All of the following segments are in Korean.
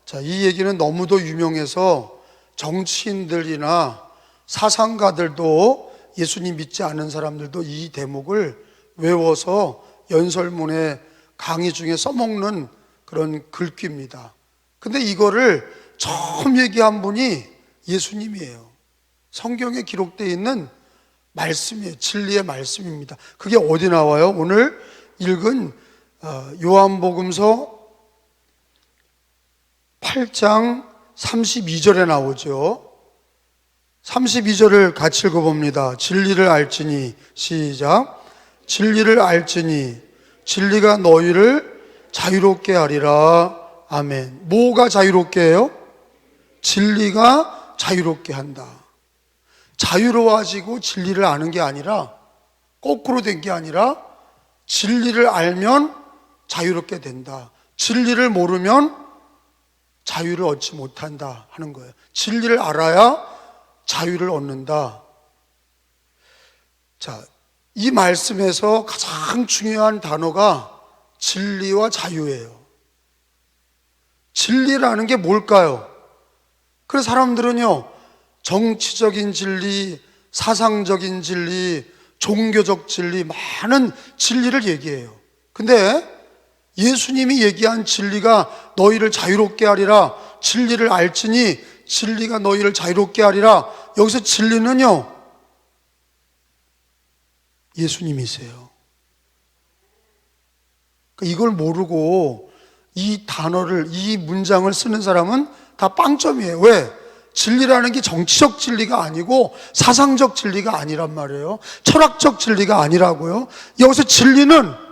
자, 이 얘기는 너무도 유명해서 정치인들이나 사상가들도, 예수님 믿지 않은 사람들도 이 대목을 외워서 연설문에 강의 중에 써먹는 그런 글귀입니다. 근데 이거를 처음 얘기한 분이 예수님이에요. 성경에 기록되어 있는 말씀이에요. 진리의 말씀입니다. 그게 어디 나와요? 오늘 읽은 요한복음서 8장 32절에 나오죠. 32절을 같이 읽어봅니다. 진리를 알지니, 시작. 진리를 알지니 진리가 너희를 자유롭게 하리라. 아멘. 뭐가 자유롭게 해요? 진리가 자유롭게 한다. 자유로워지고 진리를 아는 게 아니라, 거꾸로 된 게 아니라, 진리를 알면 자유롭게 된다. 진리를 모르면 자유를 얻지 못한다 하는 거예요. 진리를 알아야 자유를 얻는다. 자, 이 말씀에서 가장 중요한 단어가 진리와 자유예요. 진리라는 게 뭘까요? 그래서 사람들은요, 정치적인 진리, 사상적인 진리, 종교적 진리, 많은 진리를 얘기해요. 근데 예수님이 얘기한 진리가 너희를 자유롭게 하리라, 진리를 알지니 진리가 너희를 자유롭게 하리라, 여기서 진리는요, 예수님이세요. 이걸 모르고 이 단어를, 이 문장을 쓰는 사람은 다 빵점이에요. 왜? 진리라는 게 정치적 진리가 아니고 사상적 진리가 아니란 말이에요. 철학적 진리가 아니라고요. 여기서 진리는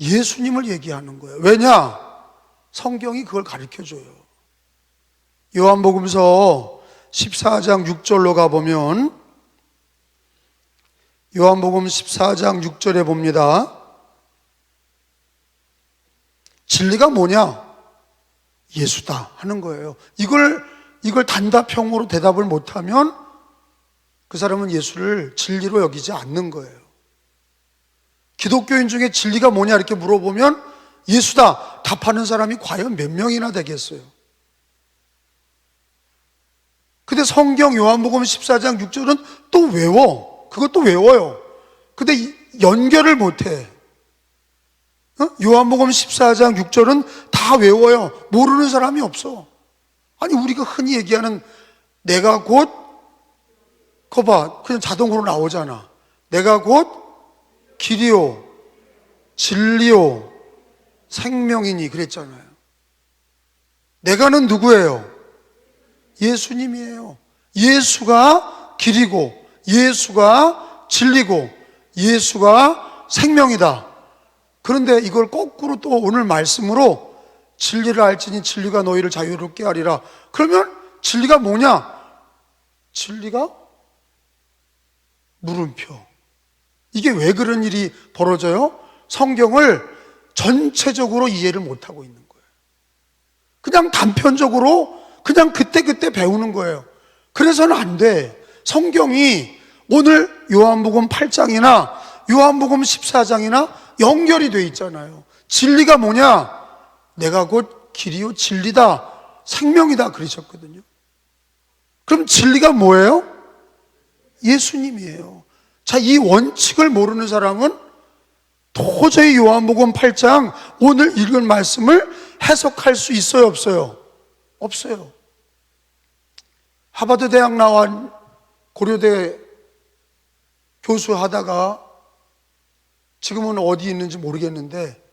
예수님을 얘기하는 거예요. 왜냐? 성경이 그걸 가르쳐줘요. 요한복음서 14장 6절로 가보면, 요한복음 14장 6절에 봅니다. 진리가 뭐냐? 예수다 하는 거예요. 이걸 단답형으로 대답을 못하면 그 사람은 예수를 진리로 여기지 않는 거예요. 기독교인 중에 진리가 뭐냐 이렇게 물어보면 예수다 답하는 사람이 과연 몇 명이나 되겠어요? 근데 성경 요한복음 14장 6절은 또 외워. 그것도 외워요. 근데 연결을 못해. 요한복음 14장 6절은 다 외워요. 모르는 사람이 없어. 아니, 우리가 흔히 얘기하는 내가 곧, 그거 봐, 그냥 자동으로 나오잖아. 내가 곧 길이요, 진리요, 생명이니 그랬잖아요. 내가는 누구예요? 예수님이에요. 예수가 길이고, 예수가 진리고, 예수가 생명이다. 그런데 이걸 거꾸로 또 오늘 말씀으로 진리를 알지니 진리가 너희를 자유롭게 하리라. 그러면 진리가 뭐냐? 진리가 물음표. 이게 왜 그런 일이 벌어져요? 성경을 전체적으로 이해를 못하고 있는 거예요. 그냥 단편적으로 그냥 그때그때 배우는 거예요. 그래서는 안 돼. 성경이 오늘 요한복음 8장이나 요한복음 14장이나 연결이 돼 있잖아요. 진리가 뭐냐? 내가 곧 길이요 진리다, 생명이다 그러셨거든요. 그럼 진리가 뭐예요? 예수님이에요. 자, 이 원칙을 모르는 사람은 도저히 요한복음 8장 오늘 읽은 말씀을 해석할 수 있어요, 없어요? 없어요. 하버드 대학 나온 고려대 교수하다가 지금은 어디 있는지 모르겠는데,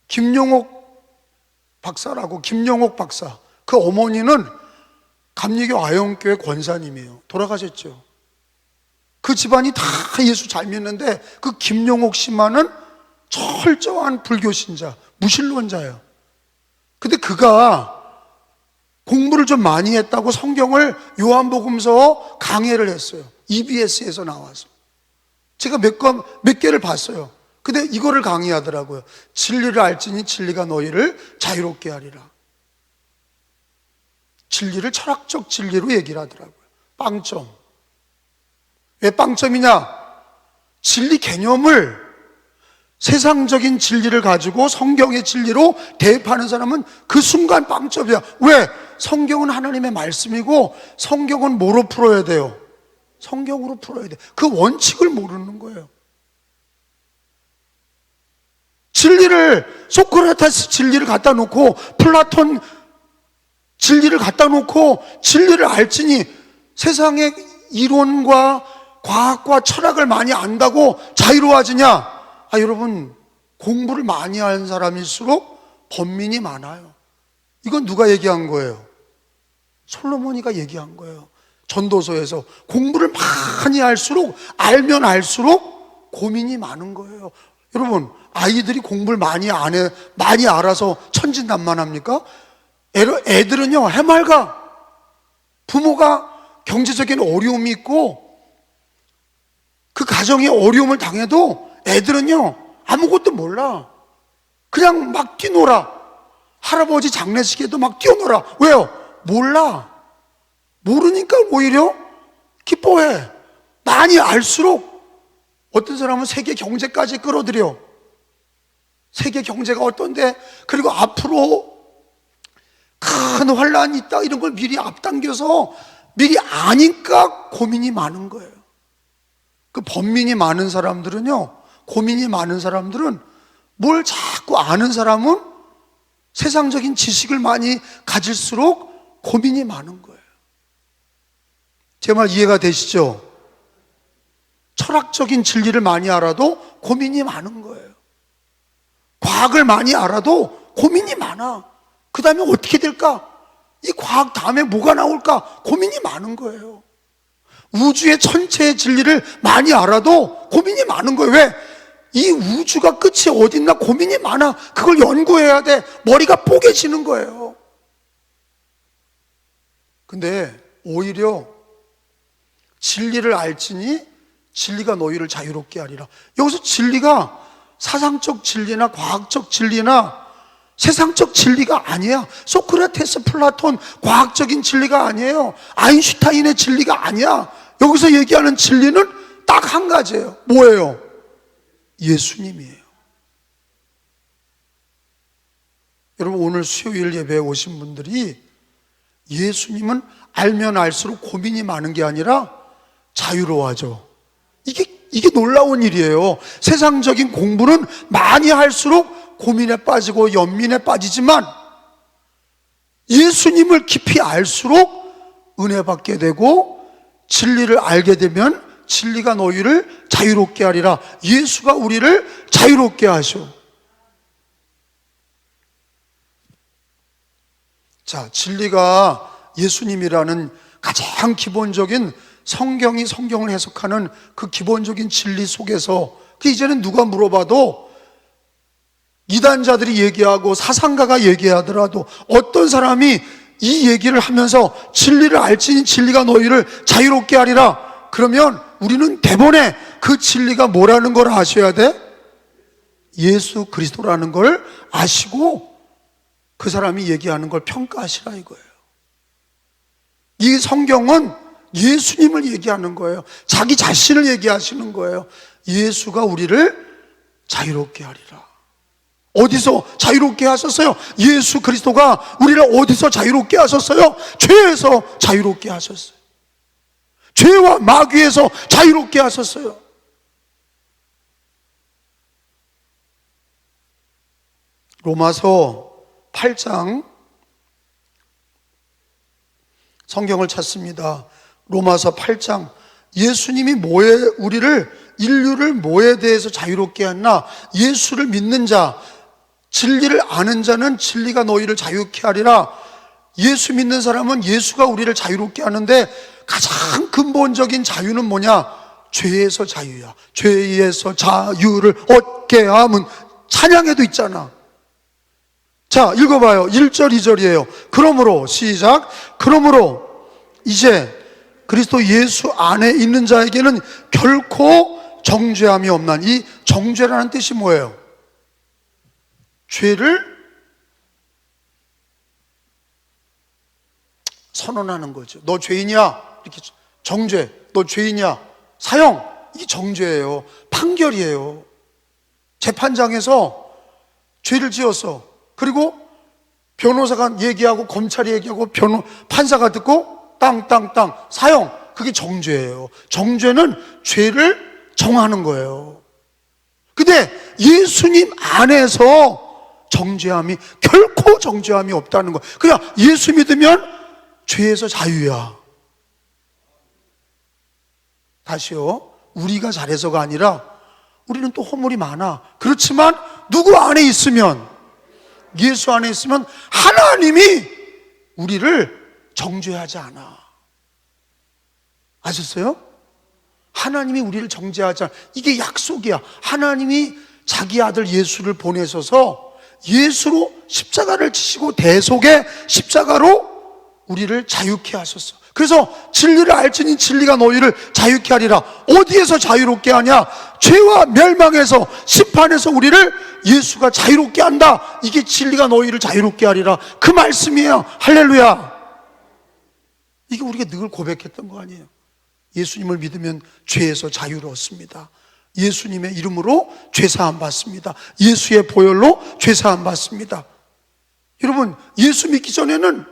김용옥 박사라고, 김용옥 박사, 그 어머니는 감리교 아영교회 권사님이에요. 돌아가셨죠. 그 집안이 다 예수 잘 믿는데 그 김용옥 씨만은 철저한 불교 신자, 무신론자예요. 근데 그가 공부를 좀 많이 했다고 성경을 요한복음서 강해를 했어요. EBS에서 나와서. 제가 몇 개를 봤어요. 근데 이거를 강의하더라고요. 진리를 알지니 진리가 너희를 자유롭게 하리라. 진리를 철학적 진리로 얘기를 하더라고요. 빵점. 왜 빵점이냐? 진리 개념을 세상적인 진리를 가지고 성경의 진리로 대입하는 사람은 그 순간 빵점이야. 왜? 성경은 하나님의 말씀이고 성경은 뭐로 풀어야 돼요? 성경으로 풀어야 돼. 그 원칙을 모르는 거예요. 진리를, 소크라테스 진리를 갖다 놓고 플라톤 진리를 갖다 놓고 진리를 알지니 세상의 이론과 과학과 철학을 많이 안다고 자유로워지냐? 여러분, 공부를 많이 하는 사람일수록 번민이 많아요. 이건 누가 얘기한 거예요? 솔로몬이가 얘기한 거예요. 전도서에서 공부를 많이 할수록, 알면 알수록 고민이 많은 거예요. 여러분, 아이들이 공부를 많이 알아서 천진난만합니까? 애들은요, 해맑아. 부모가 경제적인 어려움이 있고 그 가정에 어려움을 당해도 애들은요, 아무것도 몰라. 그냥 막 뛰놀아. 할아버지 장례식에도 막 뛰어놀아. 왜요? 몰라. 모르니까 오히려 기뻐해. 많이 알수록. 어떤 사람은 세계 경제까지 끌어들여. 세계 경제가 어떤데, 그리고 앞으로 큰 환란이 있다, 이런 걸 미리 앞당겨서 미리 아니까 고민이 많은 거예요. 그 번민이 많은 사람들은요, 고민이 많은 사람들은 뭘 자꾸 아는 사람은 세상적인 지식을 많이 가질수록 고민이 많은 거예요. 제 말 이해가 되시죠? 철학적인 진리를 많이 알아도 고민이 많은 거예요. 과학을 많이 알아도 고민이 많아. 그 다음에 어떻게 될까? 이 과학 다음에 뭐가 나올까? 고민이 많은 거예요. 우주의 전체의 진리를 많이 알아도 고민이 많은 거예요. 왜? 이 우주가 끝이 어딨나 고민이 많아. 그걸 연구해야 돼. 머리가 뽀개지는 거예요. 근데 오히려 진리를 알지니 진리가 너희를 자유롭게 하리라. 여기서 진리가 사상적 진리나 과학적 진리나 세상적 진리가 아니야. 소크라테스, 플라톤 과학적인 진리가 아니에요. 아인슈타인의 진리가 아니야. 여기서 얘기하는 진리는 딱 한 가지예요. 뭐예요? 예수님이에요. 여러분, 오늘 수요일 예배에 오신 분들이 예수님은 알면 알수록 고민이 많은 게 아니라 자유로워하죠. 이게 놀라운 일이에요. 세상적인 공부는 많이 할수록 고민에 빠지고 연민에 빠지지만 예수님을 깊이 알수록 은혜 받게 되고 진리를 알게 되면 진리가 너희를 자유롭게 하리라. 예수가 우리를 자유롭게 하셔. 자, 진리가 예수님이라는 가장 기본적인 성경이 성경을 해석하는 그 기본적인 진리 속에서 이제는 누가 물어봐도 이단자들이 얘기하고 사상가가 얘기하더라도 어떤 사람이 이 얘기를 하면서 진리를 알지니 진리가 너희를 자유롭게 하리라. 그러면 우리는 대본에 그 진리가 뭐라는 걸 아셔야 돼? 예수 그리스도라는 걸 아시고 그 사람이 얘기하는 걸 평가하시라 이거예요. 이 성경은 예수님을 얘기하는 거예요. 자기 자신을 얘기하시는 거예요. 예수가 우리를 자유롭게 하리라. 어디서 자유롭게 하셨어요? 예수 그리스도가 우리를 어디서 자유롭게 하셨어요? 죄에서 자유롭게 하셨어요. 죄와 마귀에서 자유롭게 하셨어요. 로마서 8장 성경을 찾습니다. 로마서 8장 예수님이 인류를 뭐에 대해서 자유롭게 했나? 예수를 믿는 자, 진리를 아는 자는 진리가 너희를 자유롭게 하리라. 예수 믿는 사람은 예수가 우리를 자유롭게 하는데 가장 근본적인 자유는 뭐냐? 죄에서 자유야. 죄에서 자유를 얻게 함은 찬양에도 있잖아. 자, 읽어봐요. 1절 2절이에요 그러므로 시작. 그러므로 이제 그리스도 예수 안에 있는 자에게는 결코 정죄함이 없나니. 이 정죄라는 뜻이 뭐예요? 죄를 선언하는 거죠. 너 죄이냐? 이렇게 정죄. 너 죄이냐? 사형. 이게 정죄예요. 판결이에요. 재판장에서 죄를 지었어. 그리고 변호사가 얘기하고 검찰이 얘기하고 판사가 듣고 땅땅땅 사형. 그게 정죄예요. 정죄는 죄를 정하는 거예요. 근데 예수님 안에서 정죄함이 결코 정죄함이 없다는 거. 그냥 예수 믿으면 죄에서 자유야. 다시요. 우리가 잘해서가 아니라 우리는 또 허물이 많아. 그렇지만 누구 안에 있으면, 예수 안에 있으면 하나님이 우리를 정죄하지 않아. 아셨어요? 하나님이 우리를 정죄하지 않아. 이게 약속이야. 하나님이 자기 아들 예수를 보내셔서 예수로 십자가를 지시고 대속의 십자가로 우리를 자유케 하셨어. 그래서 진리를 알지니 진리가 너희를 자유케 하리라. 어디에서 자유롭게 하냐? 죄와 멸망에서, 심판에서 우리를 예수가 자유롭게 한다. 이게 진리가 너희를 자유롭게 하리라. 그 말씀이에요. 할렐루야. 이게 우리가 늘 고백했던 거 아니에요? 예수님을 믿으면 죄에서 자유를 얻습니다. 예수님의 이름으로 죄사함 받습니다. 예수의 보혈로 죄사함 받습니다. 여러분, 예수 믿기 전에는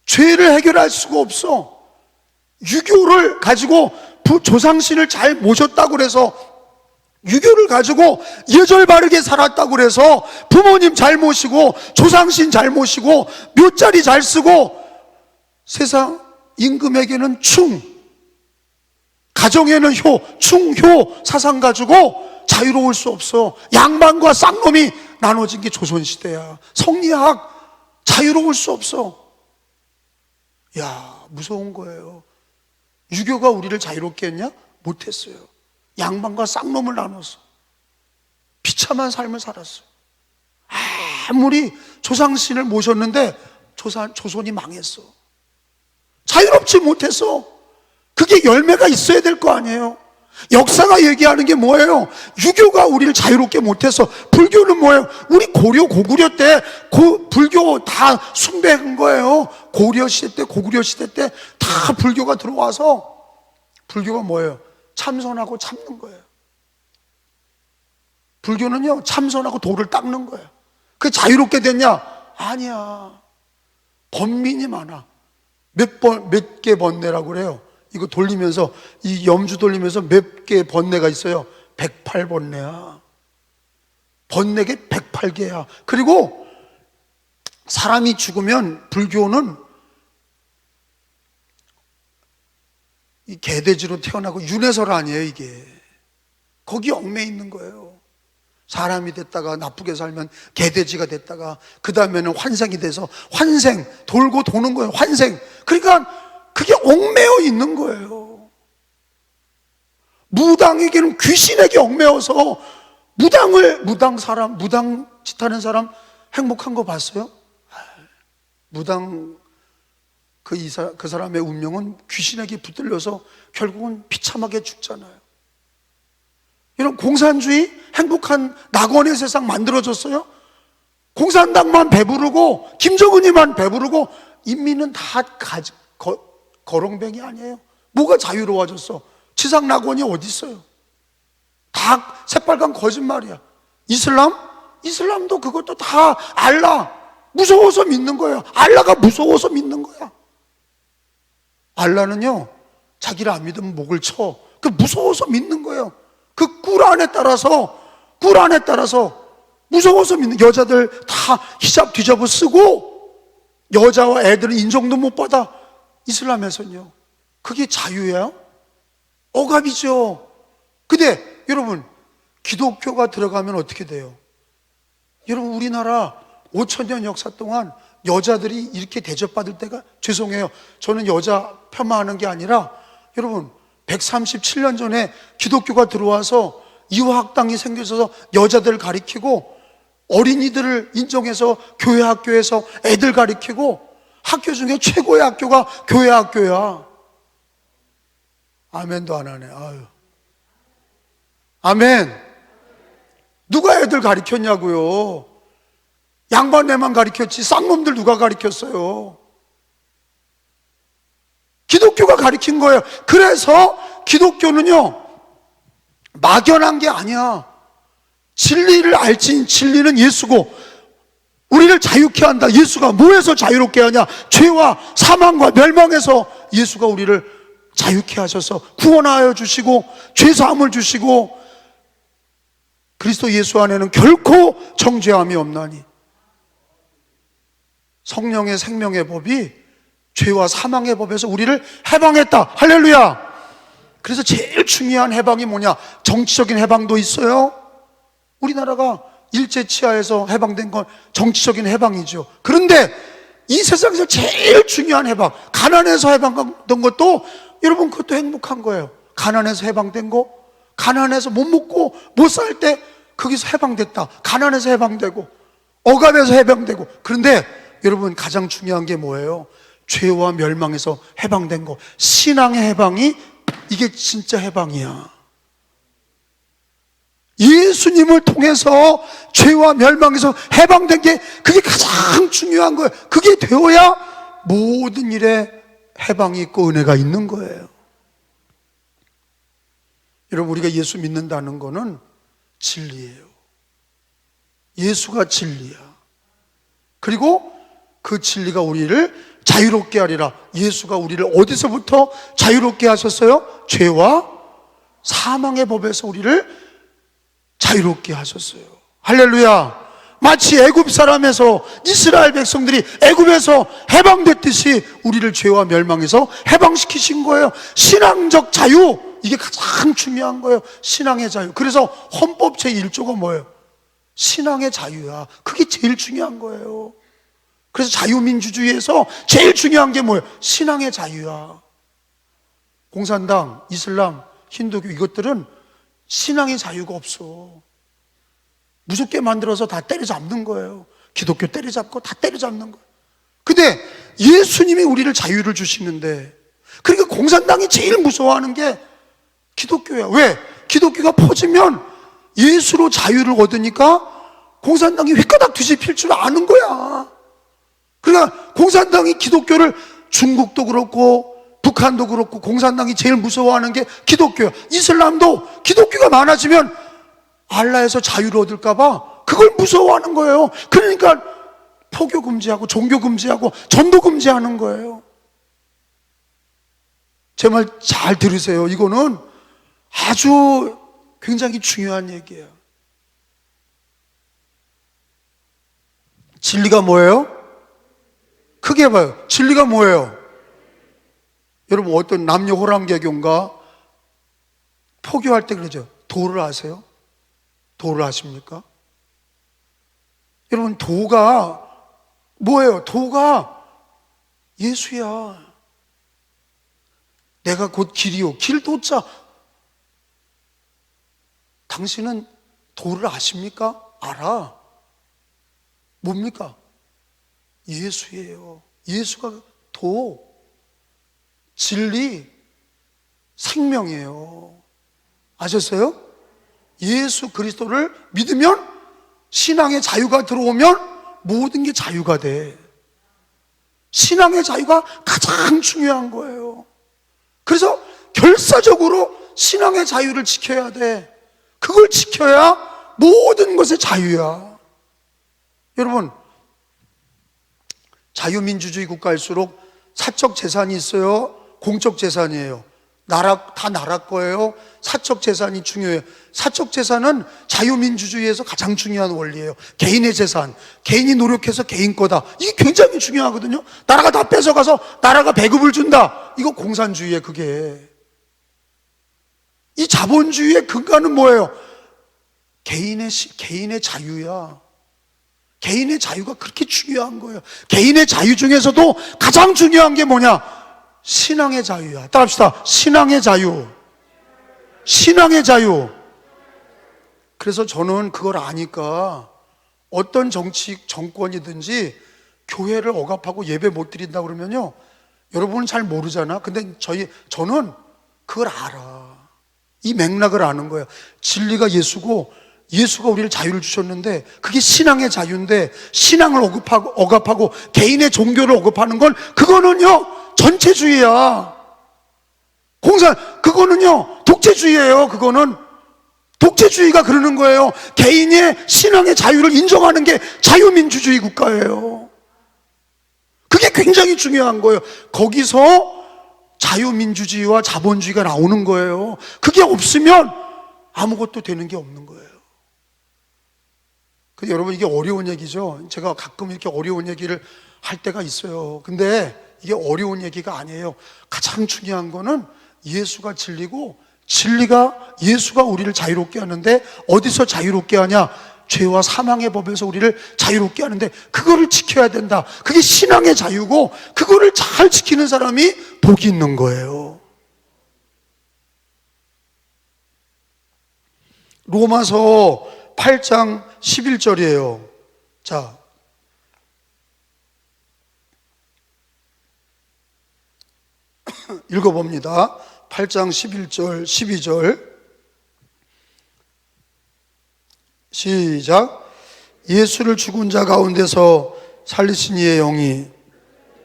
죄를 해결할 수가 없어. 유교를 가지고 조상신을 잘 모셨다고 그래서, 유교를 가지고 예절 바르게 살았다고 그래서 부모님 잘 모시고 조상신 잘 모시고 묘자리 잘 쓰고 세상 임금에게는 충, 가정에는 효, 충효 사상 가지고 자유로울 수 없어. 양반과 쌍놈이 나눠진 게 조선시대야. 성리학 자유로울 수 없어. 야, 무서운 거예요. 유교가 우리를 자유롭게 했냐? 못했어요. 양반과 쌍놈을 나눠서 비참한 삶을 살았어요. 아무리 조상신을 모셨는데 조선이 망했어. 자유롭지 못했어. 그게 열매가 있어야 될 거 아니에요. 역사가 얘기하는 게 뭐예요? 유교가 우리를 자유롭게 못해서. 불교는 뭐예요? 우리 고려, 고구려 때 불교 다 숭배한 거예요. 고려 시대 때, 고구려 시대 때 다 불교가 들어와서. 불교가 뭐예요? 참선하고 참는 거예요. 불교는요, 참선하고 돌을 닦는 거예요. 그게 자유롭게 됐냐? 아니야. 번민이 많아. 몇 개 번뇌라고 그래요. 이거 돌리면서, 이 염주 돌리면서 몇 개 번뇌가 있어요. 108번뇌야. 번뇌가 108개야. 그리고 사람이 죽으면 불교는 이 개돼지로 태어나고 윤회설 아니에요, 이게. 거기 얽매 있는 거예요. 사람이 됐다가 나쁘게 살면 개돼지가 됐다가 그 다음에는 환생이 돼서 환생, 돌고 도는 거예요. 환생. 그러니까 그게 얽매여 있는 거예요. 무당에게는 귀신에게 얽매여서 무당 짓하는 사람 행복한 거 봤어요? 무당 그 사람의 운명은 귀신에게 붙들려서 결국은 비참하게 죽잖아요. 이런 공산주의 행복한 낙원의 세상 만들어졌어요? 공산당만 배부르고 김정은이만 배부르고 인민은 다 거렁뱅이 아니에요. 뭐가 자유로워졌어? 지상 낙원이 어디 있어요? 다 새빨간 거짓말이야. 이슬람도 그것도 다 알라 무서워서 믿는 거예요. 알라가 무서워서 믿는 거야. 알라는요, 자기를 안 믿으면 목을 쳐. 그 무서워서 믿는 거예요. 그 꿀안에 따라서 무서워서 믿는. 여자들 다 히잡 뒤집어 쓰고 여자와 애들은 인정도 못 받아. 이슬람에서는요. 그게 자유예요? 억압이죠. 근데 여러분, 기독교가 들어가면 어떻게 돼요? 여러분, 우리나라 5,000년 역사 동안 여자들이 이렇게 대접받을 때가, 죄송해요, 저는 여자 폄하하는 게 아니라, 여러분 137년 전에 기독교가 들어와서 이화학당이 생겨서 여자들을 가리키고 어린이들을 인정해서 교회 학교에서 애들 가리키고 학교 중에 최고의 학교가 교회 학교야. 아멘도 안 하네. 아유. 아멘. 누가 애들 가리켰냐고요? 양반네만 가리켰지 쌍놈들 누가 가리켰어요? 기독교가 가리킨 거예요. 그래서 기독교는요, 막연한 게 아니야. 진리를 알지. 진리는 예수고 우리를 자유케 한다. 예수가 뭐에서 자유롭게 하냐? 죄와 사망과 멸망에서 예수가 우리를 자유케 하셔서 구원하여 주시고 죄사함을 주시고 그리스도 예수 안에는 결코 정죄함이 없나니. 성령의 생명의 법이 죄와 사망의 법에서 우리를 해방했다. 할렐루야. 그래서 제일 중요한 해방이 뭐냐? 정치적인 해방도 있어요. 우리나라가 일제 치하에서 해방된 건 정치적인 해방이죠. 그런데 이 세상에서 제일 중요한 해방, 가난에서 해방된 것도 여러분 그것도 행복한 거예요. 가난에서 해방된 거, 가난해서 못 먹고 못 살 때 거기서 해방됐다. 가난해서 해방되고 억압에서 해방되고. 그런데 여러분 가장 중요한 게 뭐예요? 죄와 멸망에서 해방된 거. 신앙의 해방이 이게 진짜 해방이야. 예수님을 통해서 죄와 멸망에서 해방된 게 그게 가장 중요한 거예요. 그게 되어야 모든 일에 해방이 있고 은혜가 있는 거예요. 여러분 우리가 예수 믿는다는 거는 진리예요. 예수가 진리야. 그리고 그 진리가 우리를 자유롭게 하리라. 예수가 우리를 어디서부터 자유롭게 하셨어요? 죄와 사망의 법에서 우리를 자유롭게 하셨어요. 할렐루야. 마치 애굽 사람에서 이스라엘 백성들이 애굽에서 해방됐듯이 우리를 죄와 멸망에서 해방시키신 거예요. 신앙적 자유, 이게 가장 중요한 거예요. 신앙의 자유. 그래서 헌법 제1조가 뭐예요? 신앙의 자유야. 그게 제일 중요한 거예요. 그래서 자유민주주의에서 제일 중요한 게 뭐예요? 신앙의 자유야. 공산당, 이슬람, 힌두교 이것들은 신앙의 자유가 없어. 무섭게 만들어서 다 때려잡는 거예요. 기독교 때려잡고 다 때려잡는 거예요. 근데 예수님이 우리를 자유를 주시는데, 그러니까 공산당이 제일 무서워하는 게 기독교야. 왜? 기독교가 퍼지면 예수로 자유를 얻으니까 공산당이 휘가닥 뒤집힐 줄 아는 거야. 그러니까 공산당이 기독교를, 중국도 그렇고 북한도 그렇고 공산당이 제일 무서워하는 게 기독교야. 이슬람도 기독교가 많아지면 알라에서 자유를 얻을까 봐 그걸 무서워하는 거예요. 그러니까 포교 금지하고 종교 금지하고 전도 금지하는 거예요. 제 말 잘 들으세요. 이거는 아주 굉장히 중요한 얘기예요. 진리가 뭐예요? 크게 봐요. 진리가 뭐예요? 여러분 어떤 남녀 호랑개교인가 포교할 때 그러죠. 도를 아세요? 도를 아십니까? 여러분 도가 뭐예요? 도가 예수야. 내가 곧 길이요. 길 도자. 당신은 도를 아십니까? 알아. 뭡니까? 예수예요. 예수가 도, 진리, 생명이에요. 아셨어요? 예수 그리스도를 믿으면 신앙의 자유가 들어오면 모든 게 자유가 돼. 신앙의 자유가 가장 중요한 거예요. 그래서 결사적으로 신앙의 자유를 지켜야 돼. 그걸 지켜야 모든 것의 자유야. 여러분, 자유민주주의 국가일수록 사적 재산이 있어요. 공적 재산이에요. 다 나라 거예요. 사적 재산이 중요해요. 사적 재산은 자유민주주의에서 가장 중요한 원리예요. 개인의 재산, 개인이 노력해서 개인 거다. 이게 굉장히 중요하거든요. 나라가 다 뺏어가서 나라가 배급을 준다. 이거 공산주의예요. 그게. 이 자본주의의 근간은 뭐예요? 개인의 자유야. 개인의 자유가 그렇게 중요한 거예요. 개인의 자유 중에서도 가장 중요한 게 뭐냐? 신앙의 자유야. 따라합시다. 신앙의 자유. 신앙의 자유. 그래서 저는 그걸 아니까 어떤 정권이든지 교회를 억압하고 예배 못 드린다 그러면요, 여러분은 잘 모르잖아. 근데 저는 그걸 알아. 이 맥락을 아는 거예요. 진리가 예수고 예수가 우리를 자유를 주셨는데 그게 신앙의 자유인데, 신앙을 억압하고 개인의 종교를 억압하는 건 그거는요 전체주의야. 그거는요 독재주의예요. 그거는 독재주의가 그러는 거예요. 개인의 신앙의 자유를 인정하는 게 자유민주주의 국가예요. 그게 굉장히 중요한 거예요. 거기서 자유민주주의와 자본주의가 나오는 거예요. 그게 없으면 아무것도 되는 게 없는 거예요. 근데 여러분, 이게 어려운 얘기죠. 제가 가끔 이렇게 어려운 얘기를 할 때가 있어요. 근데 이게 어려운 얘기가 아니에요. 가장 중요한 거는 예수가 진리고, 예수가 우리를 자유롭게 하는데, 어디서 자유롭게 하냐? 죄와 사망의 법에서 우리를 자유롭게 하는데, 그거를 지켜야 된다. 그게 신앙의 자유고, 그거를 잘 지키는 사람이 복이 있는 거예요. 로마서 8장 11절이에요. 자, 읽어봅니다. 8장 11절, 12절. 시작. 예수를 죽은 자 가운데서 살리신 이의 영이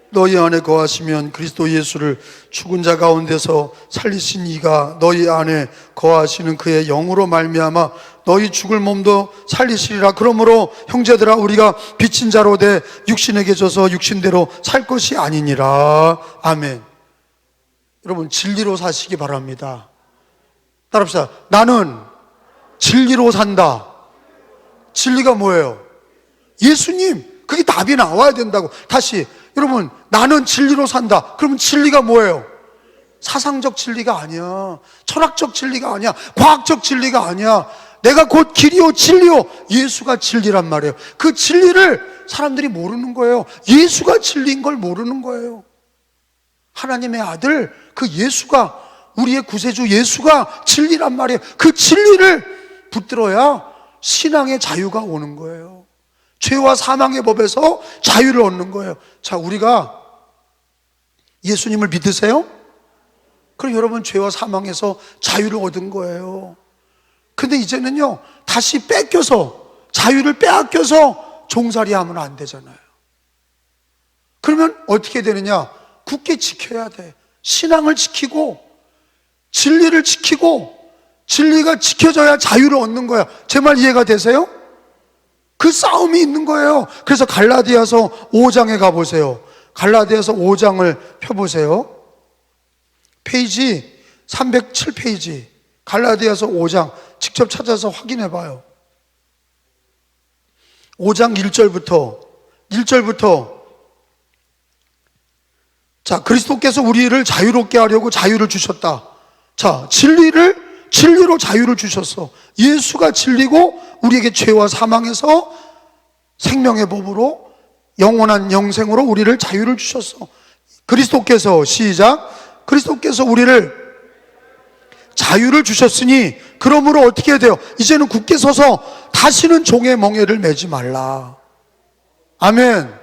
너희 안에 거하시면 그리스도 예수를 죽은 자 가운데서 살리신 이가 너희 안에 거하시는 그의 영으로 말미암아 너희 죽을 몸도 살리시리라. 그러므로 형제들아, 우리가 빚진 자로 돼 육신에게 져서 육신대로 살 것이 아니니라. 아멘. 여러분, 진리로 사시기 바랍니다. 따라합시다. 나는 진리로 산다. 진리가 뭐예요? 예수님. 그게 답이 나와야 된다고. 다시, 여러분, 나는 진리로 산다. 그러면 진리가 뭐예요? 사상적 진리가 아니야. 철학적 진리가 아니야. 과학적 진리가 아니야. 내가 곧 길이요 진리요. 예수가 진리란 말이에요. 그 진리를 사람들이 모르는 거예요. 예수가 진리인 걸 모르는 거예요. 하나님의 아들, 그 예수가, 우리의 구세주 예수가 진리란 말이에요. 그 진리를 붙들어야 신앙의 자유가 오는 거예요. 죄와 사망의 법에서 자유를 얻는 거예요. 자, 우리가 예수님을 믿으세요? 그럼 여러분, 죄와 사망에서 자유를 얻은 거예요. 근데 이제는요, 다시 뺏겨서, 자유를 빼앗겨서 종살이 하면 안 되잖아요. 그러면 어떻게 되느냐? 굳게 지켜야 돼. 신앙을 지키고, 진리를 지키고, 진리가 지켜져야 자유를 얻는 거야. 제 말 이해가 되세요? 그 싸움이 있는 거예요. 그래서 갈라디아서 5장에 가보세요. 갈라디아서 5장을 펴보세요. 페이지 307페이지. 갈라디아서 5장 직접 찾아서 확인해 봐요. 5장 1절부터 자, 그리스도께서 우리를 자유롭게 하려고 자유를 주셨다. 자, 진리로 자유를 주셨어. 예수가 진리고 우리에게 죄와 사망에서 생명의 법으로 영원한 영생으로 우리를 자유를 주셨어. 그리스도께서, 시작. 그리스도께서 우리를 자유를 주셨으니 그러므로 어떻게 해야 돼요? 이제는 굳게 서서 다시는 종의 멍에를 매지 말라. 아멘.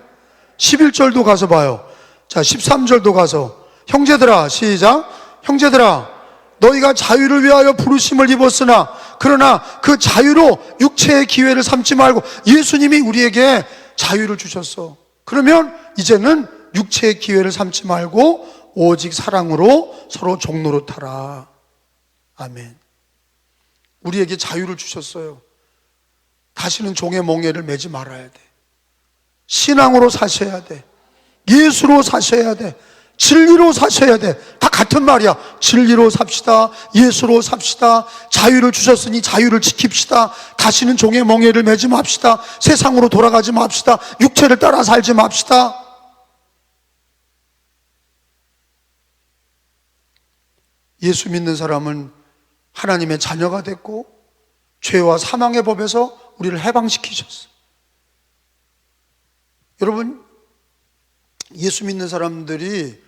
11절도 가서 봐요. 자, 13절도 가서, 형제들아, 시작. 형제들아, 너희가 자유를 위하여 부르심을 입었으나 그러나 그 자유로 육체의 기회를 삼지 말고, 예수님이 우리에게 자유를 주셨어. 그러면 이제는 육체의 기회를 삼지 말고 오직 사랑으로 서로 종노릇하라. 아멘. 우리에게 자유를 주셨어요. 다시는 종의 멍에를 매지 말아야 돼. 신앙으로 사셔야 돼. 예수로 사셔야 돼. 진리로 사셔야 돼. 다 같은 말이야. 진리로 삽시다. 예수로 삽시다. 자유를 주셨으니 자유를 지킵시다. 다시는 종의 멍에를 매지 맙시다. 세상으로 돌아가지 맙시다. 육체를 따라 살지 맙시다. 예수 믿는 사람은 하나님의 자녀가 됐고 죄와 사망의 법에서 우리를 해방시키셨어요. 여러분, 예수 믿는 사람들이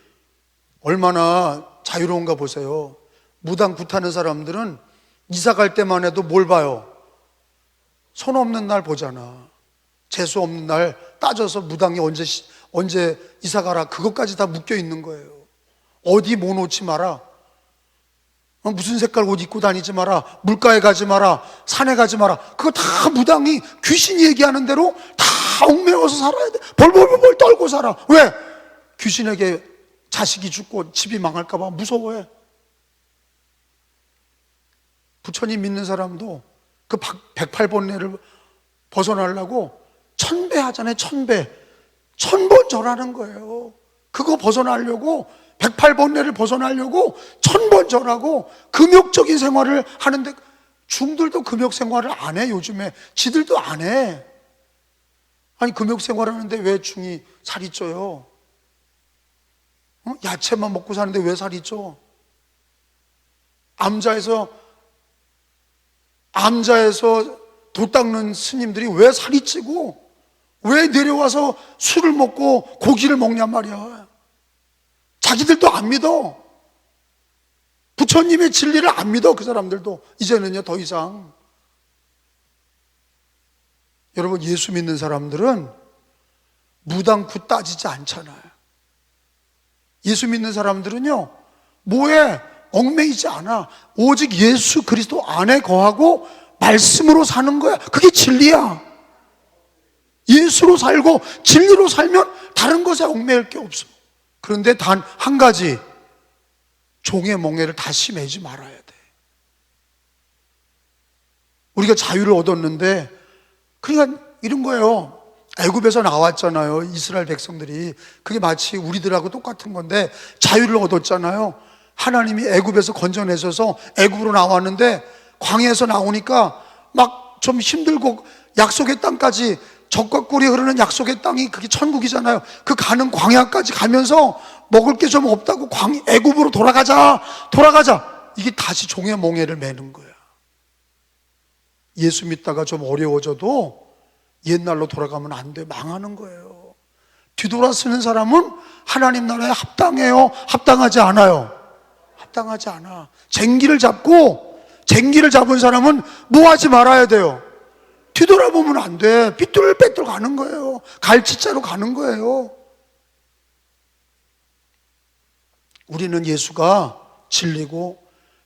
얼마나 자유로운가 보세요. 무당 굿하는 사람들은 이사 갈 때만 해도 뭘 봐요? 손 없는 날 보잖아. 재수 없는 날 따져서 무당이 언제 이사 가라, 그것까지 다 묶여 있는 거예요. 어디 뭐 놓지 마라, 무슨 색깔 옷 입고 다니지 마라, 물가에 가지 마라, 산에 가지 마라, 그거 다 무당이, 귀신이 얘기하는 대로 다 얽매여서 살아야 돼. 벌벌벌 떨고 살아. 왜? 귀신에게 자식이 죽고 집이 망할까 봐 무서워해. 부처님 믿는 사람도 그 108번뇌를 벗어나려고 1000배 하잖아요. 1000배. 1000번 절하는 거예요. 그거 벗어나려고 108번뇌를 벗어나려고 1000번 절하고 금욕적인 생활을 하는데, 중들도 금욕 생활을 안 해. 요즘에 지들도 안 해. 아니, 금욕 생활하는데 왜 중이 살이 쪄요? 야채만 먹고 사는데 왜 살이 쪄? 암자에서 도 닦는 스님들이 왜 살이 찌고 왜 내려와서 술을 먹고 고기를 먹냔 말이야. 자기들도 안 믿어. 부처님의 진리를 안 믿어. 그 사람들도 이제는요, 더 이상. 여러분, 예수 믿는 사람들은 무당구 따지지 않잖아요. 예수 믿는 사람들은요, 뭐에 얽매이지 않아. 오직 예수 그리스도 안에 거하고 말씀으로 사는 거야. 그게 진리야. 예수로 살고 진리로 살면 다른 것에 얽매일 게 없어. 그런데 단 한 가지, 종의 멍에를 다시 매지 말아야 돼. 우리가 자유를 얻었는데, 그러니까 이런 거예요. 애굽에서 나왔잖아요, 이스라엘 백성들이. 그게 마치 우리들하고 똑같은 건데, 자유를 얻었잖아요. 하나님이 애굽에서 건져내셔서 애굽으로 나왔는데, 광야에서 나오니까 막 좀 힘들고, 약속의 땅까지, 적과 꿀이 흐르는 약속의 땅이 그게 천국이잖아요. 그 가는 광야까지 가면서 먹을 게 좀 없다고 애굽으로 돌아가자. 이게 다시 종의 몽에를 매는 거야. 예수 믿다가 좀 어려워져도 옛날로 돌아가면 안 돼. 망하는 거예요. 뒤돌아 쓰는 사람은 하나님 나라에 합당해요? 합당하지 않아요? 합당하지 않아. 쟁기를 잡은 사람은 뭐 하지 말아야 돼요? 뒤돌아보면 안 돼. 삐뚤빼뚤 가는 거예요. 갈치자로 가는 거예요. 우리는 예수가 진리고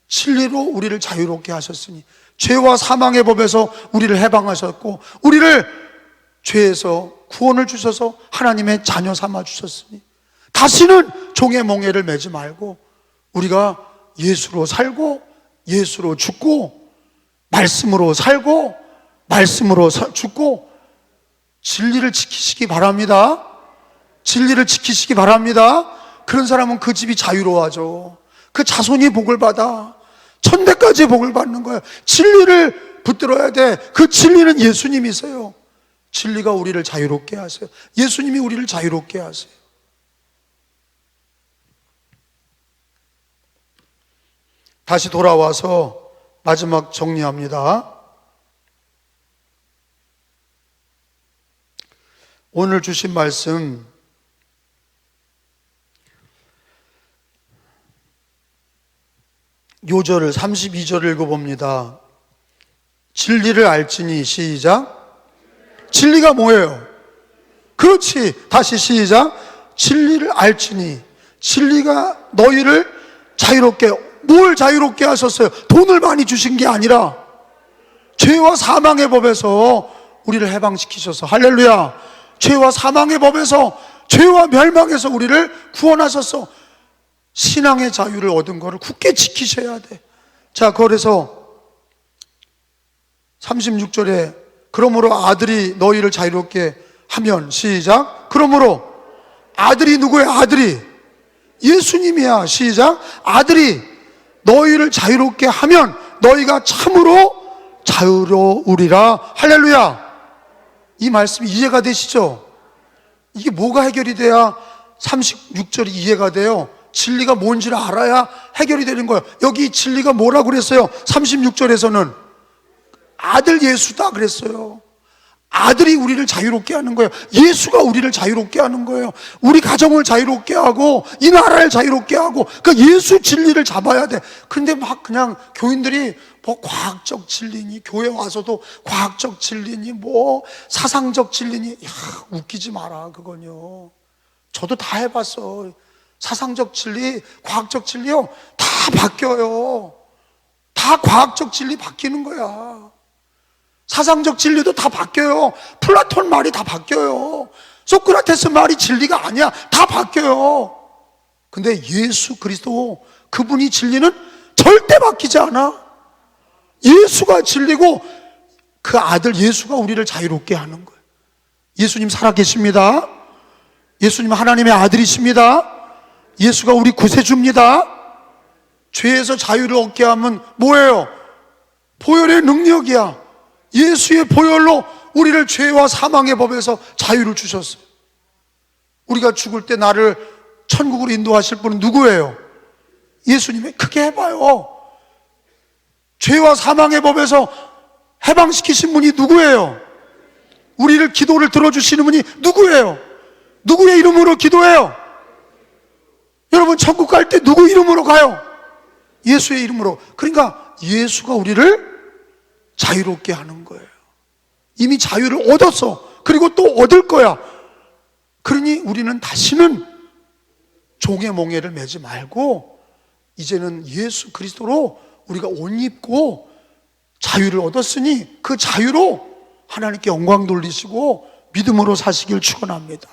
진리로 우리를 자유롭게 하셨으니, 죄와 사망의 법에서 우리를 해방하셨고, 우리를 죄에서 구원을 주셔서 하나님의 자녀 삼아 주셨으니, 다시는 종의 멍에를 매지 말고 우리가 예수로 살고 예수로 죽고 말씀으로 살고 말씀으로 죽고 진리를 지키시기 바랍니다. 진리를 지키시기 바랍니다. 그런 사람은 그 집이 자유로워져. 그 자손이 복을 받아. 천대까지 복을 받는 거예요. 진리를 붙들어야 돼. 그 진리는 예수님이세요. 진리가 우리를 자유롭게 하세요. 예수님이 우리를 자유롭게 하세요. 다시 돌아와서 마지막 정리합니다. 오늘 주신 말씀, 요절을 32절을 읽어봅니다. 진리를 알지니, 시작. 진리가 뭐예요? 그렇지. 다시 시작. 진리를 알지니. 진리가 너희를 자유롭게, 뭘 자유롭게 하셨어요? 돈을 많이 주신 게 아니라 죄와 사망의 법에서 우리를 해방시키셔서, 할렐루야. 죄와 사망의 법에서, 죄와 멸망에서 우리를 구원하셔서 신앙의 자유를 얻은 거를 굳게 지키셔야 돼. 자, 그래서 36절에 그러므로 아들이 너희를 자유롭게 하면, 시작. 그러므로 아들이 누구예요? 아들이 예수님이야. 시작. 아들이 너희를 자유롭게 하면 너희가 참으로 자유로우리라. 할렐루야. 이 말씀이 이해가 되시죠? 이게 뭐가 해결이 돼야 36절이 이해가 돼요? 진리가 뭔지를 알아야 해결이 되는 거예요. 여기 진리가 뭐라고 그랬어요? 36절에서는 아들 예수다 그랬어요. 아들이 우리를 자유롭게 하는 거예요. 예수가 우리를 자유롭게 하는 거예요. 우리 가정을 자유롭게 하고 이 나라를 자유롭게 하고, 그 예수 진리를 잡아야 돼. 근데 막 그냥 교인들이 뭐 과학적 진리니, 교회 와서도 과학적 진리니, 뭐 사상적 진리니, 야, 웃기지 마라. 그건요, 저도 다 해봤어. 사상적 진리, 과학적 진리요, 다 바뀌어요. 다 과학적 진리 바뀌는 거야. 사상적 진리도 다 바뀌어요. 플라톤 말이 다 바뀌어요. 소크라테스 말이 진리가 아니야. 다 바뀌어요. 근데 예수 그리스도, 그분이 진리는 절대 바뀌지 않아. 예수가 진리고 그 아들 예수가 우리를 자유롭게 하는 거예요. 예수님 살아계십니다. 예수님 하나님의 아들이십니다. 예수가 우리 구세주입니다. 죄에서 자유를 얻게 하면 뭐예요? 보혈의 능력이야. 예수의 보혈로 우리를 죄와 사망의 법에서 자유를 주셨어요. 우리가 죽을 때 나를 천국으로 인도하실 분은 누구예요? 예수님이. 크게 해봐요. 죄와 사망의 법에서 해방시키신 분이 누구예요? 우리를 기도를 들어주시는 분이 누구예요? 누구의 이름으로 기도해요? 여러분 천국 갈 때 누구 이름으로 가요? 예수의 이름으로. 그러니까 예수가 우리를 자유롭게 하는 거예요. 이미 자유를 얻었어. 그리고 또 얻을 거야. 그러니 우리는 다시는 종의 몽해를 매지 말고 이제는 예수 그리스도로 우리가 옷 입고 자유를 얻었으니 그 자유로 하나님께 영광 돌리시고 믿음으로 사시길 축원합니다.